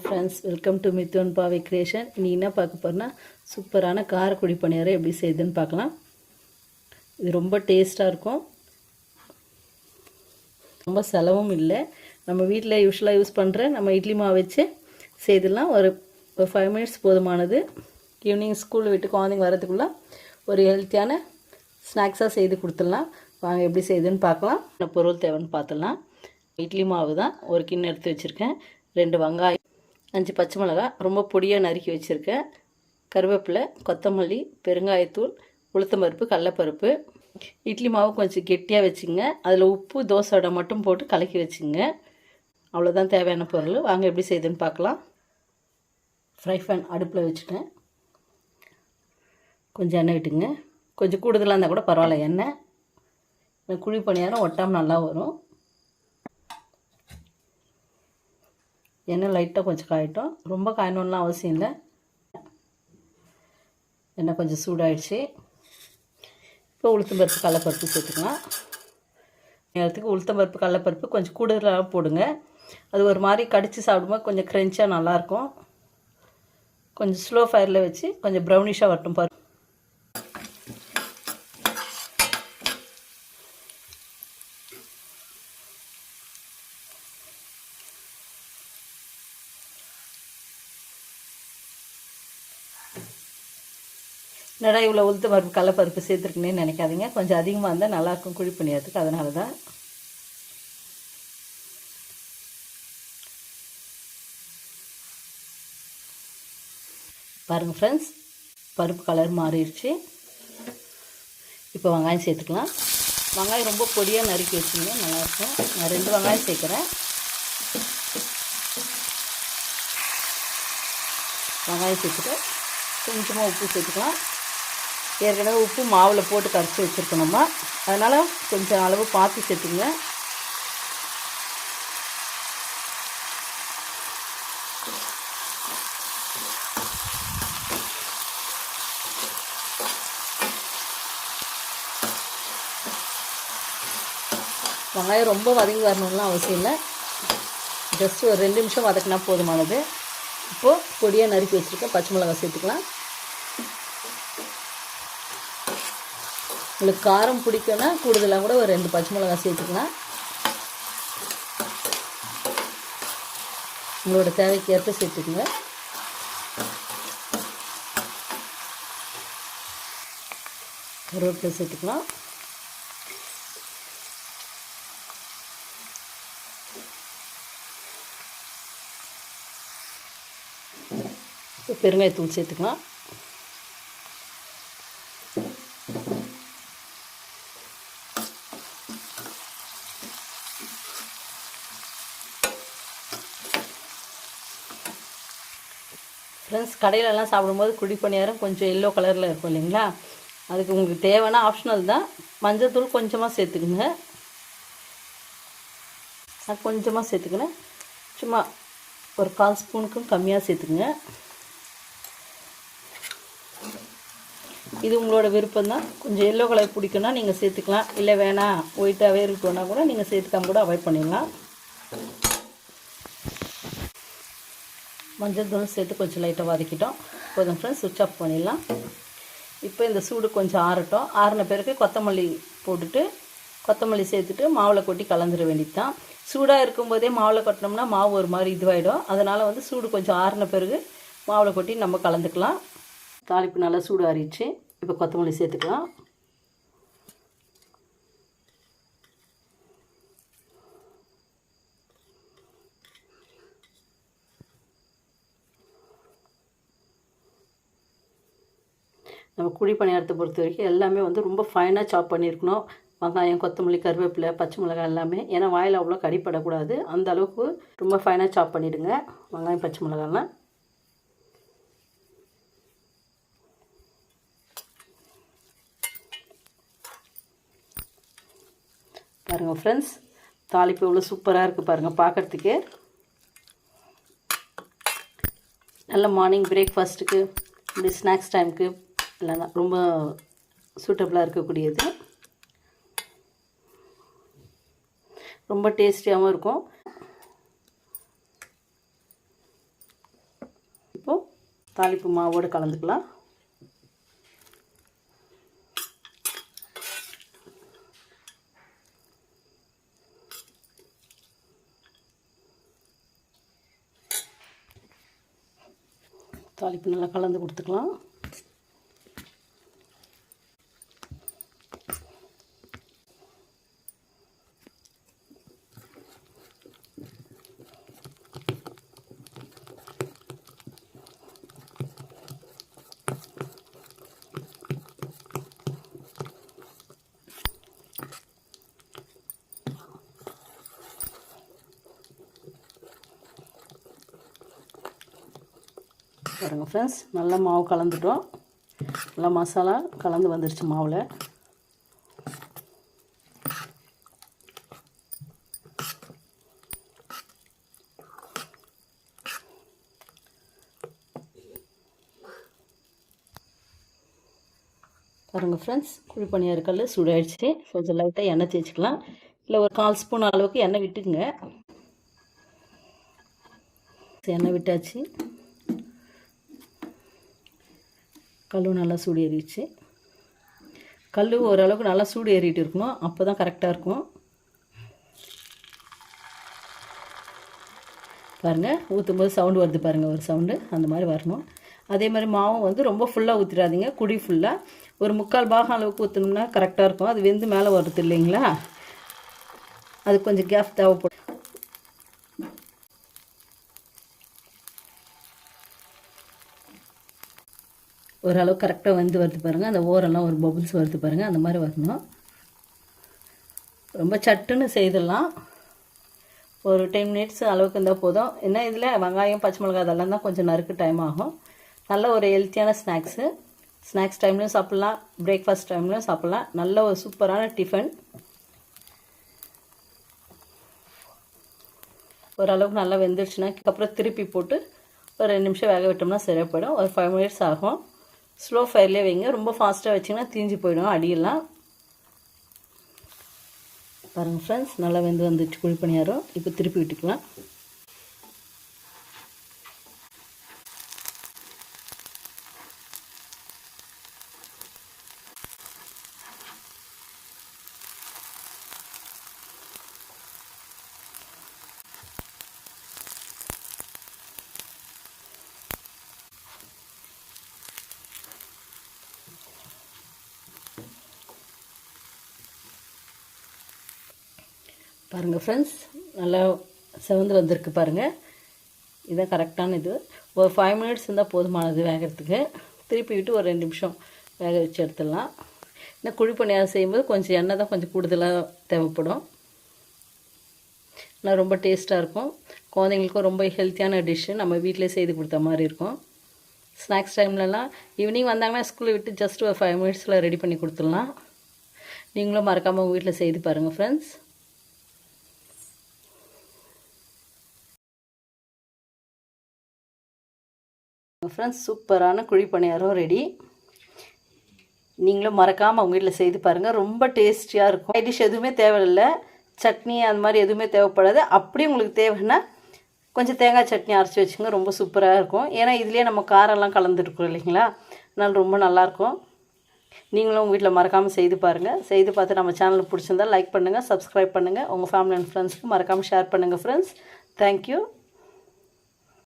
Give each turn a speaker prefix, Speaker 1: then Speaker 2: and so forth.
Speaker 1: Friends, welcome to Mithun பாவை creation. இன்றைக்கி என்ன பார்க்க போகிறோன்னா, சூப்பரான காரக்குடி பணியாரம் எப்படி செய்யுதுன்னு பார்க்கலாம். இது ரொம்ப டேஸ்ட்டாக இருக்கும், ரொம்ப செலவும் இல்லை. நம்ம வீட்டில் யூஸ்வலாக யூஸ் பண்ணுற நம்ம இட்லி மாவு வச்சு செய்திடலாம். ஒரு 5 மினிட்ஸ் போதுமானது. ஈவினிங் ஸ்கூல் விட்டு குழந்தைங்க வரதுக்குள்ளே ஒரு ஹெல்த்தியான ஸ்நாக்ஸாக செய்து கொடுத்துடலாம். வாங்க எப்படி செய்யுதுன்னு பார்க்கலாம். என்ன பொருள் தேவைன்னு பார்த்துடலாம். இட்லி மாவு தான் ஒரு கிண்ணம் எடுத்து வச்சுருக்கேன். 2 வெங்காயம், 5 பச்சை மிளகாய் ரொம்ப பொடியாக நறுக்கி வச்சுருக்கேன். கருவேப்பிலை, கொத்தமல்லி, பெருங்காயத்தூள், உளுத்தம்பருப்பு, கடலைப்பருப்பு. இட்லி மாவு கொஞ்சம் கெட்டியாக வச்சுங்க. அதில் உப்பு, தோசை மட்டும் போட்டு கலக்கி வச்சுங்க. அவ்வளோதான் தேவையான பொருள். வாங்க எப்படி செய்யுதுன்னு பார்க்கலாம். ஃப்ரை பேன் அடுப்பில் வச்சுட்டேன். கொஞ்சம் எண்ணெய் விட்டுங்க. கொஞ்சம் கூடுதலாக இருந்தால் கூட பரவாயில்ல. எண்ணெய் குழி பணியாரம் ஒட்டாமல் நல்லா வரும். எண்ணெய் லைட்டாக கொஞ்சம் காயட்டும், ரொம்ப காயணும்லாம் அவசியம் இல்லை. எண்ணெய் கொஞ்சம் சூடாகிடுச்சு. இப்போ உளுத்தம்பருப்பு, கடலைப்பருப்பு சேர்த்துக்கலாம். நேரத்துக்கு உளுத்தம்பருப்பு, கடலைப்பருப்பு கொஞ்சம் கூடுதலாக போடுங்க. அது ஒரு மாதிரி கடித்து சாப்பிடும்போது கொஞ்சம் க்ரன்ச்சாக நல்லாயிருக்கும். கொஞ்சம் ஸ்லோ ஃபயரில் வச்சு கொஞ்சம் ப்ரௌனிஷாக வரட்டும். பருப்பு என்னடா இவ்வளோ உளுத்த பருப்பு, கடலைப்பருப்பு சேர்த்துருக்குன்னு நினைக்காதீங்க. கொஞ்சம் அதிகமாக இருந்தால் நல்லாயிருக்கும் குழி பணியாரத்துக்கு, அதனால தான். பாருங்கள் ஃப்ரெண்ட்ஸ், பருப்பு கலர் மாறிடுச்சு. இப்போ வெங்காயம் சேர்த்துக்கலாம். வெங்காயம் ரொம்ப பொடியாக நறுக்கி வச்சுங்க, நல்லாயிருக்கும். நான் 2 வெங்காயம் சேர்க்குறேன். வெங்காயம் சேர்த்துட்டு கொஞ்சமாக உப்பு சேர்த்துக்கலாம். ஏற்கனவே உப்பு மாவில் போட்டு கரைச்சி வச்சுருக்கணுமா, அதனால் கொஞ்சம் அளவு பார்த்து சேர்த்துங்க. வெங்காயம் ரொம்ப வதங்கி வரணும்லாம் அவசியம் இல்லை. ஜஸ்ட் ஒரு 2 நிமிஷம் வதக்கினா போதுமானது. இப்போது பொடியாக நறுக்கி வச்சுருக்கேன் பச்சை மிளகாய் சேர்த்துக்கலாம். உங்களுக்கு காரம் பிடிக்கும்னா கூடுதலாக கூட ஒரு 2 பச்சை மிளகாய் சேர்த்துக்கலாம். உங்களோட தேவைக்கு ஏற்ப சேர்த்துக்குங்க. கருவேப்பிலை சேர்த்துக்கலாம். இப்போ பெருங்காயத்தூள் சேர்த்துக்கலாம். ஃப்ரெண்ட்ஸ், கடையிலலாம் சாப்பிடும்போது குழி பணியாரம் கொஞ்சம் எல்லோ கலரில் இருக்கும் இல்லைங்களா, அதுக்கு உங்களுக்கு தேவைன்னா ஆப்ஷனல் தான். மஞ்சள்தூள் கொஞ்சமாக சேர்த்துக்குங்க. நான் கொஞ்சமாக சேர்த்துக்கினேன், சும்மா ஒரு 1/4 ஸ்பூனுக்கும் கம்மியாக சேர்த்துக்குங்க. இது உங்களோட விருப்பம் தான். கொஞ்சம் எல்லோ கலர் பிடிக்குன்னா நீங்கள் சேர்த்துக்கலாம், இல்லை வேணாம் ஒயிட்டாகவே இருக்கணும்னா கூட நீங்கள் சேர்த்துக்காம கூட அவாய்ட் பண்ணிடலாம். மஞ்சள் தூள் சேர்த்து கொஞ்சம் லைட்டாக வதக்கிட்டோம். போதும் ஃப்ரெண்ட்ஸ், சுவிட்ச் ஆஃப் பண்ணிடலாம். இப்போ இந்த சூடு கொஞ்சம் ஆறட்டும். ஆறின பிறகு கொத்தமல்லி போட்டுட்டு, கொத்தமல்லி சேர்த்துட்டு மாவில் கொட்டி கலந்துட வேண்டியது தான். சூடாக இருக்கும்போதே மாவில் கொட்டினோம்னா மாவு ஒரு மாதிரி இதுவாகிடும். அதனால் சூடு கொஞ்சம் ஆறின பிறகு மாவில் கொட்டி நம்ம கலந்துக்கலாம். தாளிப்பு நல்லா சூடு ஆறிடுச்சு. இப்போ கொத்தமல்லி சேர்த்துக்கலாம். நம்ம குழி பணியாரத்தை பொறுத்த வரைக்கும் எல்லாமே ரொம்ப ஃபைனாக சாப் பண்ணியிருக்கணும். வெங்காயம், கொத்தமல்லி, கருவேப்பிலை, பச்சை மிளகாய் எல்லாமே. ஏன்னா வாயில் அவ்வளோ கடிப்படக்கூடாது. அந்த அளவுக்கு ரொம்ப ஃபைனாக சாப் பண்ணிவிடுங்க வெங்காயம், பச்சை மிளகாய்லாம். பாருங்கள் ஃப்ரெண்ட்ஸ், தாளிப்பு எவ்வளோ சூப்பராக இருக்குது பாருங்கள் பார்க்குறதுக்கு. நல்ல மார்னிங் பிரேக்ஃபாஸ்ட்டுக்கு, இப்படி ஸ்நாக்ஸ் டைமுக்கு இல்லைன்னா ரொம்ப சூட்டபுளாக இருக்கக்கூடியது. ரொம்ப டேஸ்டியாகவும் இருக்கும். தாளிப்பு மாவோடு கலந்துக்கலாம். தாளிப்பு நல்லா கலந்து கொடுத்துக்கலாம். பாருங்கள் ஃப்ரெண்ட்ஸ், நல்லா மாவு கலந்துட்டோம். நல்லா மசாலா கலந்து வந்துடுச்சு மாவில். பாருங்கள் ஃப்ரெண்ட்ஸ், குழி பணியார கல் சூடாயிடுச்சு. கொஞ்சம் லைட்டாக எண்ணெய் தேய்ச்சிக்கலாம். இல்லை ஒரு 1/4 ஸ்பூன் அளவுக்கு எண்ணெய் விட்டுக்குங்க. எண்ணெய் விட்டாச்சு. கல் நல்லா சூடு ஏறிடுச்சு. கல் ஓரளவுக்கு நல்லா சூடு ஏறிட்டு இருக்கணும், அப்போ தான் கரெக்டாக இருக்கும். பாருங்கள், ஊற்றும் போது சவுண்டு வருது பாருங்கள், ஒரு சவுண்டு அந்த மாதிரி வரணும். அதே மாதிரி மாவும் வந்து ரொம்ப ஃபுல்லாக ஊற்றிடாதீங்க, குடி ஃபுல்லாக ஒரு 3/4 பாகம் அளவுக்கு ஊற்றினோம்னா கரெக்டாக இருக்கும். அது வெந்து மேலே வருது இல்லைங்களா, அது கொஞ்சம் கேப் தேவைப்படும். ஓரளவு கரெக்டாக வந்து வருது பாருங்கள். அந்த ஓரெல்லாம் ஒரு பபுள்ஸ் வருது பாருங்கள், அந்த மாதிரி வரணும். ரொம்ப சட்டுன்னு செய்திடலாம். ஒரு 10 மினிட்ஸ் அளவுக்கு இருந்தால் போதும். என்ன இதில் வெங்காயம் பச்சை மிளகாய் அதெல்லாம் தான் கொஞ்சம் நறுக்கு டைம் ஆகும். நல்ல ஒரு ஹெல்த்தியான ஸ்நாக்ஸ் டைம்லையும் சாப்பிட்லாம், பிரேக்ஃபாஸ்ட் டைம்லையும் சாப்பிட்லாம். நல்ல ஒரு சூப்பரான டிஃபன். ஓரளவுக்கு நல்லா வெந்துடுச்சுன்னா அதுக்கப்புறம் திருப்பி போட்டு ஒரு 2 நிமிஷம் வேக விட்டோம்னா சரியாக போயிடும். ஒரு 5 மினிட்ஸ் ஆகும். ஸ்லோ ஃபயர்லேயே வைங்க, ரொம்ப ஃபாஸ்ட்டாக வச்சிங்கன்னா தீஞ்சு போயிடும் அடியெல்லாம். பாருங்கள் ஃப்ரெண்ட்ஸ், நல்லா வெந்து வந்துட்டு குழி பணியாரம். இப்போ திருப்பி விட்டுக்கலாம். பாருங்கள் ஃப்ரெண்ட்ஸ், நல்லா செவந்து வந்திருக்கு பாருங்கள். இதுதான் கரெக்டான இது. ஒரு 5 மினிட்ஸ் இருந்தால் போதுமானது வேகிறதுக்கு. திருப்பி விட்டு ஒரு 2 நிமிஷம் வேக வச்சு எடுத்துடலாம். இந்த குழி பணியாரம் செய்யும்போது கொஞ்சம் எண்ணெய் தான் கொஞ்சம் கூடுதலாக தேவைப்படும். ஆனால் ரொம்ப டேஸ்ட்டாக இருக்கும். குழந்தைங்களுக்கும் ரொம்ப ஹெல்த்தியான டிஷ்ஷு, நம்ம வீட்டிலே செய்து கொடுத்த மாதிரி இருக்கும். ஸ்நாக்ஸ் டைம்லலாம் ஈவினிங் வந்தாங்கன்னா ஸ்கூலில் விட்டு ஜஸ்ட் ஒரு 5 மினிட்ஸில் ரெடி பண்ணி கொடுத்துடலாம். நீங்களும் மறக்காமல் உங்கள் வீட்டில் செய்து பாருங்கள் ஃப்ரெண்ட்ஸ். ஃப்ரெண்ட்ஸ், சூப்பரான குழி பணியாரம் ரெடி. நீங்களும் மறக்காமல் உங்கள் வீட்டில் செய்து பாருங்கள். ரொம்ப டேஸ்டியாக இருக்கும். சைட் டிஷ் எதுவுமே தேவையில்லை, சட்னி அந்த மாதிரி எதுவுமே தேவைப்படாது. அப்படியே உங்களுக்கு தேவைன்னா கொஞ்சம் தேங்காய் சட்னி அரைச்சி வச்சுங்க, ரொம்ப சூப்பராக இருக்கும். ஏன்னா இதுலேயே நம்ம காரெல்லாம் கலந்துருக்கோம் இல்லைங்களா, அதனால் ரொம்ப நல்லாயிருக்கும். நீங்களும் உங்கள் வீட்டில் மறக்காமல் செய்து பாருங்கள். செய்து பார்த்து நம்ம சேனலுக்கு பிடிச்சிருந்தால் லைக் பண்ணுங்கள், சப்ஸ்கிரைப் பண்ணுங்கள். உங்கள் ஃபேமிலி அண்ட் ஃப்ரெண்ட்ஸ்க்கு மறக்காமல் ஷேர் பண்ணுங்கள் ஃப்ரெண்ட்ஸ். தேங்க்யூ.